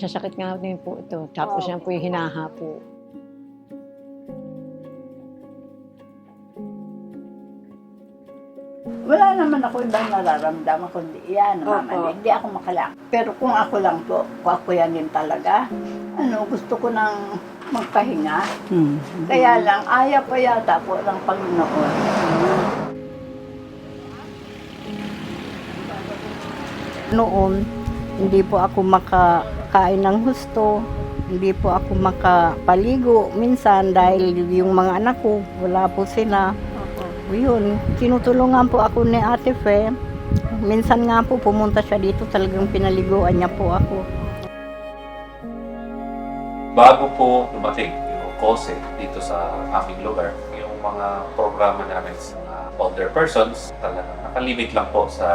masasakit nga din po ito. Tapos yan po yung hinahapo. Wala naman ako ibang nararamdaman kundi yan, mama. Hindi ako makalak. Pero kung ako lang po, kung ako yan din talaga, gusto ko nang magpahinga. Kaya lang, ayaw pa yata po ng Panginoon. Noon, hindi po ako makakain ng husto. Hindi po ako makapaligo minsan dahil yung mga anak ko, wala po sila. Yun, tinutulungan po ako ni Ate Fe. Minsan nga po pumunta siya dito, talagang pinaliguan niya po ako. Bago po dumating yung KOSE dito sa aming lugar, yung mga programa namin sa mga older persons, talagang nakalimit lang po sa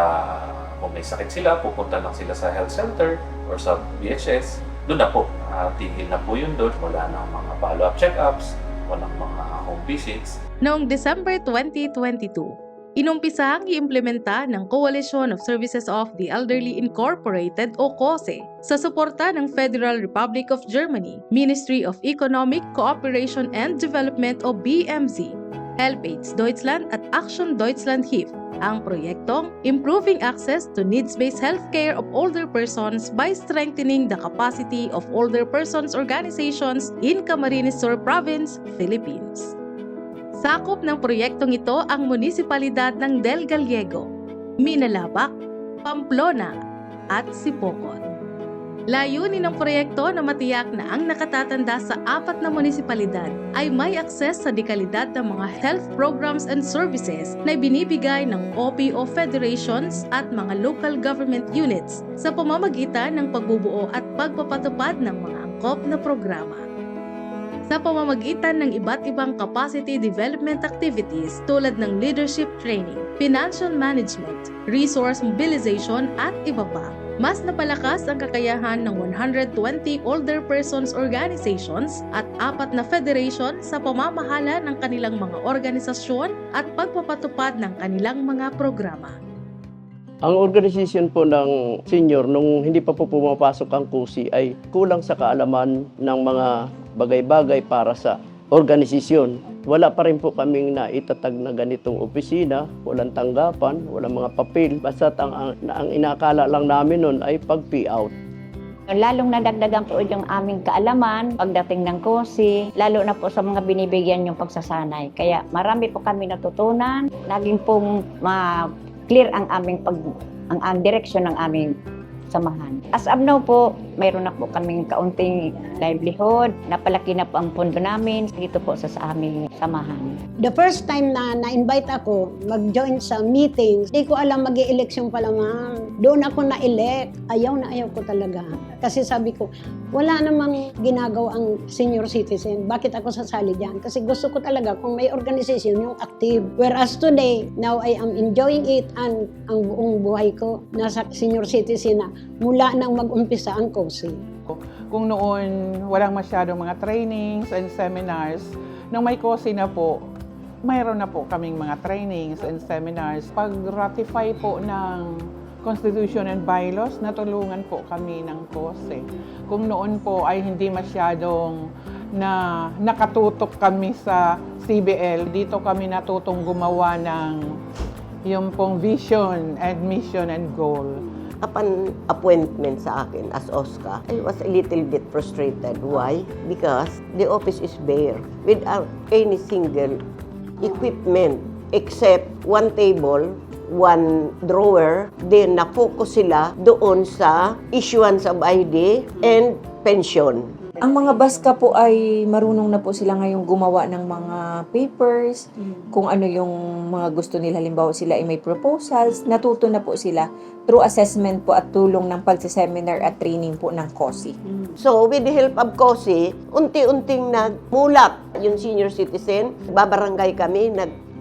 kung may sakit sila, pupunta lang sila sa health center or sa BHS. Doon na po, tigil na po yun doon. Wala na mga follow-up check-ups, walang mga home visits. Noong December 2022, inumpisahang i-implementa ng Coalition of Services of the Elderly Incorporated o KOSE sa suporta ng Federal Republic of Germany, Ministry of Economic Cooperation and Development o BMZ, Helpage Deutschland at Action Deutschland Hilfe ang proyektong Improving Access to Needs-Based Healthcare of Older Persons by Strengthening the Capacity of Older Persons Organizations in Camarines Sur Province, Philippines. Sakop ng proyektong ito ang munisipalidad ng Del Gallego, Minalabak, Pamplona at Sipocot. Layunin ng proyekto na matiyak na ang nakatatanda sa 4 na munisipalidad ay may akses sa dekalidad ng mga health programs and services na binibigay ng OPO federations at mga local government units sa pamamagitan ng pagbubuo at pagpapatupad ng mga angkop na programa. Sa pamamagitan ng iba't ibang capacity development activities tulad ng leadership training, financial management, resource mobilization at iba pa, mas napalakas ang kakayahan ng 120 older persons organizations at 4 na federation sa pamamahala ng kanilang mga organisasyon at pagpapatupad ng kanilang mga programa. Ang organisasyon po ng senior nung hindi pa po pumapasok ang KOSE ay kulang sa kaalaman ng mga bagay-bagay para sa organisasyon. Wala pa rin po kaming naitatag na ganitong opisina, walang tanggapan, walang mga papel. Basta ang inakala lang namin nun ay pag-payout. Lalong nadagdagan po yung aming kaalaman pagdating ng KOSE, lalo na po sa mga binibigyan yung pagsasanay. Kaya marami po kami natutunan, naging pong clear ang aming ang direksyon ng aming samahan. As of now po, mayroon na po kaming kaunting livelihood, napalaki na po ang pondo namin dito po sa aming samahan. The first time na na-invite ako mag-join sa meetings, hindi ko alam mag-i-eleksyon pala, ma'am. Doon ako na-elect. Ayaw ko talaga. Kasi sabi ko, wala namang ginagawa ang senior citizen. Bakit ako sasali diyan? Kasi gusto ko talaga kung may organization yung active. Whereas today, now I am enjoying it and ang buong buhay ko nasa senior citizen na mula nang mag-umpisa ang KOSE. Kung noon walang masyadong mga trainings and seminars, nung may KOSE na po, mayroon na po kaming mga trainings and seminars. Pag-ratify po ng Constitution and Bylaws, natulungan po kami ng KOSE. Kung noon po ay hindi masyadong nakatutok kami sa CBL, dito kami natutong gumawa ng yung pong vision and mission and goal. Upon appointment sa akin as OSCA, I was a little bit frustrated. Why? Because the office is bare without any single equipment except one table, one drawer. Then na-focus sila doon sa issuance of ID and pension. Ang mga baska po ay marunong na po sila ngayong gumawa ng mga papers, kung ano yung mga gusto nila. Halimbawa sila ay may proposals, natuto na po sila through assessment po at tulong ng pagsiseminar at training po ng KOSE. So with the help of KOSE, unti-unting nagmulat yung senior citizen. Babarangay kami,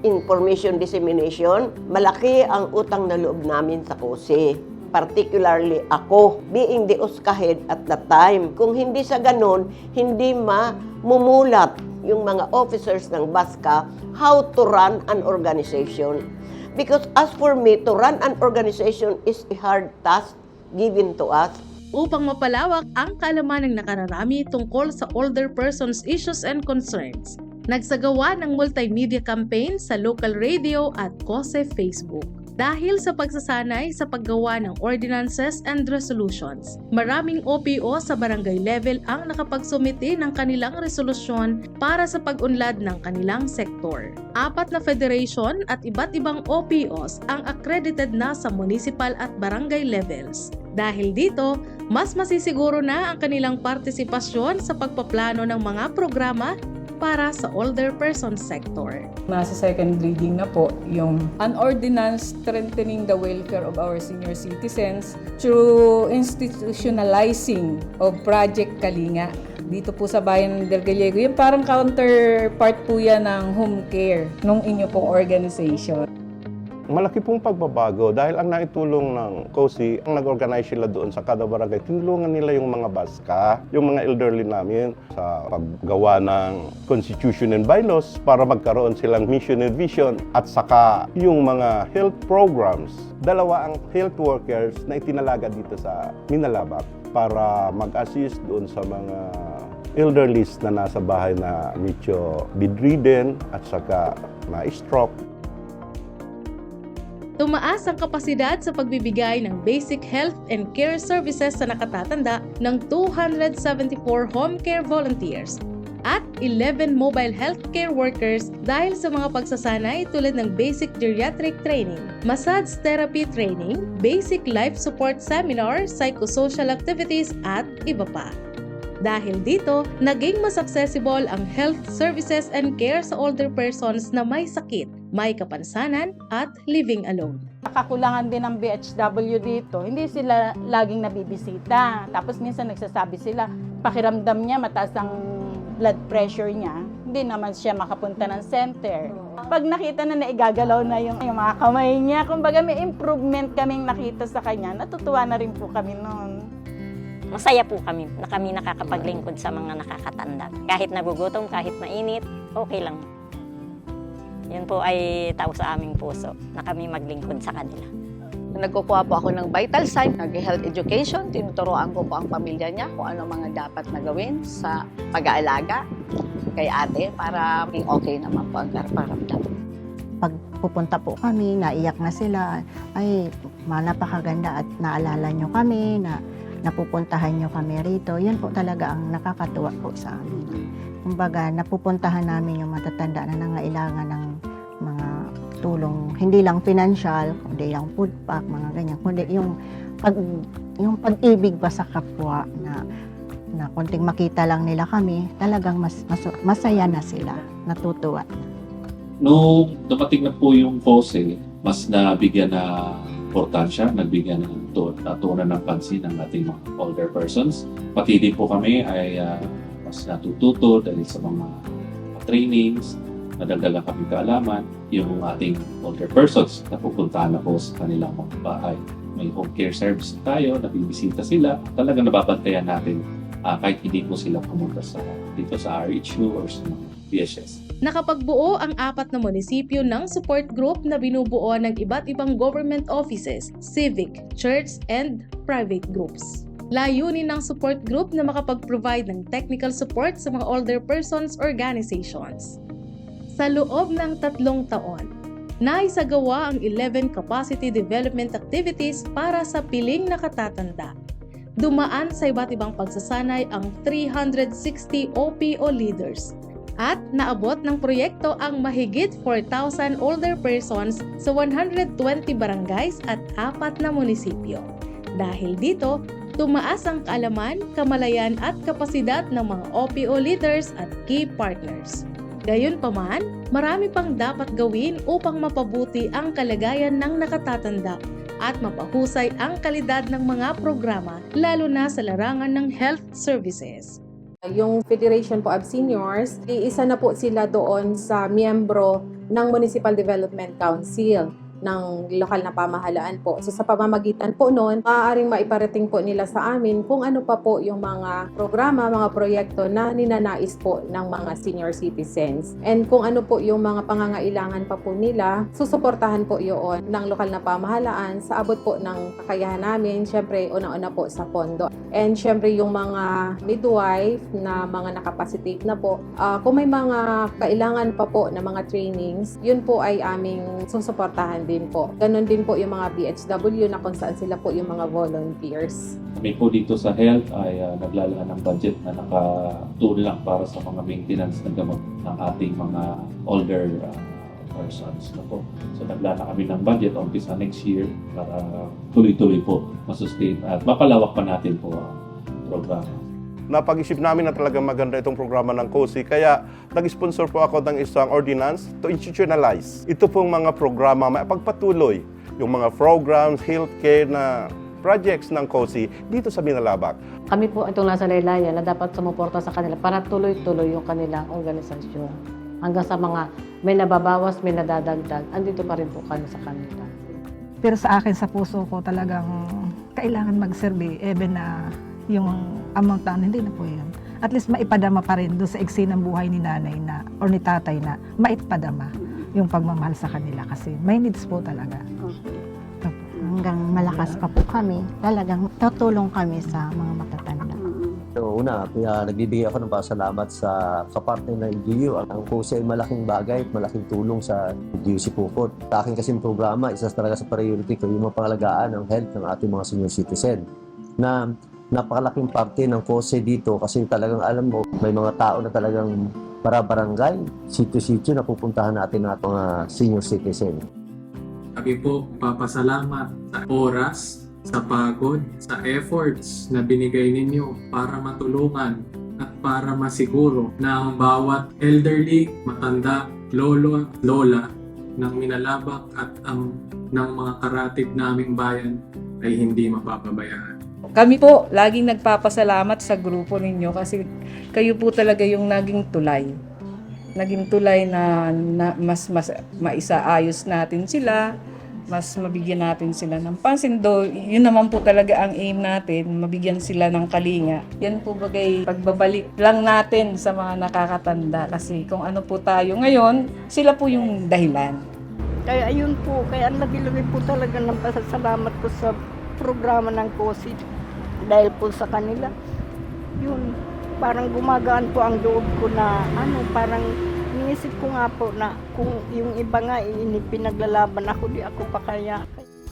information dissemination. Malaki ang utang na loob namin sa KOSE. Particularly ako, being the OSCA head at that time. Kung hindi sa ganon, hindi mamumulat yung mga officers ng BASCA how to run an organization. Because as for me, to run an organization is a hard task given to us. Upang mapalawak ang kaalaman ng nakararami tungkol sa older persons issues and concerns, nagsagawa ng multimedia campaign sa local radio at COSE Facebook. Dahil sa pagsasanay sa paggawa ng ordinances and resolutions, maraming OPO sa barangay level ang nakapagsumite ng kanilang resolusyon para sa pag-unlad ng kanilang sektor. 4 na federation at iba't ibang OPOs ang accredited na sa municipal at barangay levels. Dahil dito, mas masisiguro na ang kanilang partisipasyon sa pagpaplano ng mga programa para sa older person sector. Nasa second reading na po yung an ordinance strengthening the welfare of our senior citizens through institutionalizing of Project Kalinga. Dito po sa bayan ng Del Gallego, yung parang counterpart po yan ng home care nung inyo pong organization. Malaki pong pagbabago dahil ang naitulong ng COSI, ang nag-organize sila doon sa kada barangay, tinulungan nila yung mga baska, yung mga elderly namin sa paggawa ng constitution and bylaws para magkaroon silang mission and vision at saka yung mga health programs. 2 ang health workers na itinalaga dito sa Minalabak para mag-assist doon sa mga elderlies na nasa bahay na medyo bedridden at saka na-stroke. Tumaas ang kapasidad sa pagbibigay ng basic health and care services sa nakatatanda ng 274 home care volunteers at 11 mobile healthcare workers dahil sa mga pagsasanay tulad ng basic geriatric training, massage therapy training, basic life support seminar, psychosocial activities at iba pa. Dahil dito, naging mas accessible ang health services and care sa older persons na may sakit, may kapansanan at living alone. Kakulangan din ng BHW dito. Hindi sila laging nabibisita. Tapos minsan nagsasabi sila, pakiramdam niya mataas ang blood pressure niya. Hindi naman siya makapunta ng center. Pag nakita na naigagalaw na yung mga kamay niya, kumbaga may improvement kaming nakita sa kanya, natutuwa na rin po kami noon. Masaya po kami na kami nakakapaglingkod sa mga nakakatanda. Kahit nagugutom, kahit mainit, okay lang. Yun po ay tao sa aming puso na kami maglingkod sa kanila. Nagkukuha po ako ng vital sign, nag-health education, tinuturoan ko po ang pamilya niya kung ano mga dapat na gawin sa pag-aalaga kay ate para maging okay naman po ang paramdam. Pag pupunta po kami, naiyak na sila, ay napakaganda at naalala nyo kami, na napupuntahan nyo kami rito. Yun po talaga ang nakakatuwa po sa amin. Kumbaga, napupuntahan namin yung matatanda na nangailangan ng mga tulong, hindi lang financial, kundi yung food pack, mga ganyan, kundi yung pag-ibig ba sa kapwa na konting makita lang nila kami, talagang masaya na sila, natutuwa. Nung dumating na po yung COSE, mas nabigyan na importansya, nagbigyan ng tutunan ng pansin ng ating mga older persons. Pati din po kami ay mas natututo dahil sa mga trainings, nadagdagan kami kaalaman, yung ating older persons na pupuntahan na po sa kanilang mga bahay. May home care service tayo, nabibisita sila, talagang nababantayan natin kahit hindi po sila pumunta dito sa RHU or sa mga PSS. Nakapagbuo ang 4 na munisipyo ng support group na binubuo ng iba't ibang government offices, civic, church, and private groups. Layunin ng support group na makapag-provide ng technical support sa mga older persons organizations. Sa loob ng 3 taon, naisagawa ang 11 capacity development activities para sa piling nakatatanda. Dumaan sa iba't ibang pagsasanay ang 360 OPO leaders at naabot ng proyekto ang mahigit 4,000 older persons sa 120 barangays at 4 na munisipyo. Dahil dito, tumaas ang kaalaman, kamalayan at kapasidad ng mga OPO leaders at key partners. Gayunpaman, marami pang dapat gawin upang mapabuti ang kalagayan ng nakatatanda at mapahusay ang kalidad ng mga programa, lalo na sa larangan ng health services. Yung Federation po of Seniors, isa na po sila doon sa miyembro ng Municipal Development Council. ng lokal na pamahalaan po. So sa pamamagitan po noon, maaaring maiparating po nila sa amin kung ano pa po yung mga programa, mga proyekto na ninanais po ng mga senior citizens. And kung ano po yung mga pangangailangan pa po nila, susuportahan po yun ng lokal na pamahalaan sa abot po ng kakayahan namin, syempre una-una po sa pondo. And syempre yung mga midwife na mga nakapacitate na po, kung may mga kailangan pa po na mga trainings, yun po ay aming susuportahan din po. Ganon din po yung mga BHW na kung saan sila po yung mga volunteers. Kami po dito sa health ay naglalaan ng budget na nakatulong para sa mga maintenance ng gamot ng ating mga older persons na po. So naglala kami ng budget umpisa next year para tuloy-tuloy po masustain at mapalawak pa natin po ang programa. Napag-isip namin na talagang maganda itong programa ng COSI, kaya nag-sponsor po ako ng isang ordinance to institutionalize. Ito pong mga programa, mapagpatuloy yung mga programs, healthcare na projects ng COSI dito sa Binalabak. Kami po itong nasa laylayan na dapat sumuporta sa kanila para tuloy-tuloy yung kanilang organisasyon. Hanggang sa mga may nababawas, may nadadagdag, andito pa rin po kami sa kanila. Pero sa akin, sa puso ko talagang kailangan mag-survey, even na yung amount na hindi na po yan. At least maipadama pa rin doon sa iksi ng buhay ni nanay na or ni tatay na maipadama yung pagmamahal sa kanila kasi may needs po talaga. Hanggang malakas pa po kami, talagang tutulong kami sa mga matatanda. So una, kaya nagbibigay ako ng pasalamat sa kapartner ng LGU. Ang COSI ay malaking bagay at malaking tulong sa LGU Sipukot. Sa akin kasing programa, isa talaga sa priority ko yung mapangalagaan ng health ng ating mga senior citizen. Na napakalaking parte ng COSI dito kasi talagang alam mo, may mga tao na talagang para-barangay, sitio-sitio na pupuntahan natin ng mga senior citizen. Kami po papasalamat sa oras, sa pagod, sa efforts na binigay ninyo para matulungan at para masiguro na ang bawat elderly, matanda, lolo at lola ng Minalabak at ang ng mga karatig naming bayan ay hindi mapapabayaan. Kami po laging nagpapasalamat sa grupo ninyo kasi kayo po talaga yung naging tulay. Naging tulay na mas maisaayos natin sila, mas mabigyan natin sila ng pansin. Yun naman po talaga ang aim natin, mabigyan sila ng kalinga. Yan po bagay pagbabalik lang natin sa mga nakakatanda kasi kung ano po tayo ngayon, sila po yung dahilan. Kaya ayun po, kaya lagi-lagi po talaga ng pasasalamat ko sa programa ng COSI. Dahil po sa kanila, yun, parang gumagaan po ang loob ko na parang iniisip ko nga po na kung yung iba nga pinaglalaban ako, di ako pa kaya.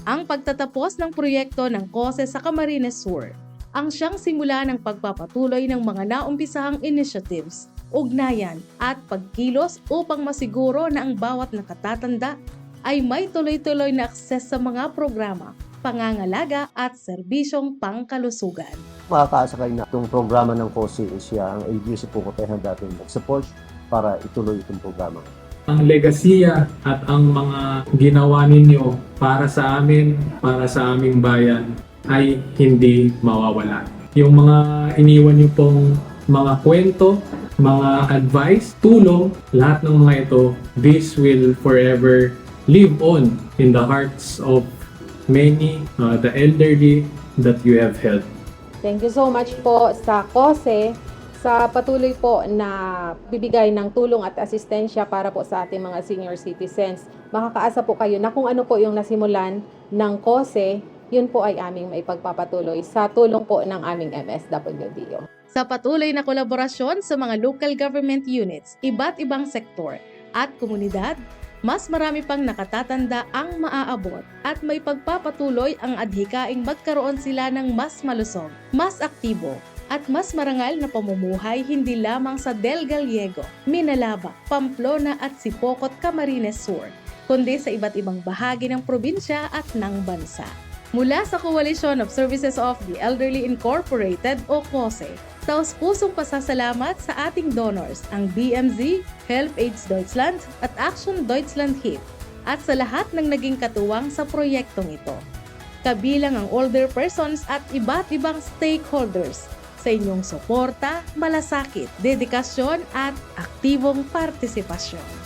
Ang pagtatapos ng proyekto ng COSI sa Camarines Sur ang siyang simula ng pagpapatuloy ng mga naumpisahang initiatives, ugnayan at pagkilos upang masiguro na ang bawat nakatatanda ay may tuloy-tuloy na akses sa mga programa, pangangalaga at serbisyong pangkalusugan. Makakaasakay na itong programa ng COSI siya ang LGU Sipukot ay handa natin mag-support para ituloy itong programa. Ang legasiya at ang mga ginawa ninyo para sa amin, para sa aming bayan ay hindi mawawala. Yung mga iniwan nyo pong mga kwento, mga advice, tulong, lahat ng mga ito, this will forever live on in the hearts of many, the elderly that you have helped. Thank you so much po sa COSI sa patuloy po na bibigay ng tulong at asistensya para po sa ating mga senior citizens. Makakaasa po kayo na kung ano po yung nasimulan ng COSI, yun po ay aming maipagpapatuloy sa tulong po ng aming MSWDO. Sa patuloy na kolaborasyon sa mga local government units, iba't ibang sektor at komunidad, mas marami pang nakatatanda ang maaabot at may pagpapatuloy ang adhikaing magkaroon sila ng mas malusog, mas aktibo at mas marangal na pamumuhay hindi lamang sa Del Gallego, Minalabak, Pamplona at Sipokot, Camarines Sur, kundi sa iba't ibang bahagi ng probinsya at ng bansa. Mula sa Coalition of Services of the Elderly Incorporated o COSI, taos-pusong pasasalamat sa ating donors, ang BMZ, HelpAge Deutschland at Action Deutschland HIP at sa lahat ng naging katuwang sa proyektong ito. Kabilang ang older persons at iba't ibang stakeholders sa inyong suporta, malasakit, dedikasyon at aktibong partisipasyon.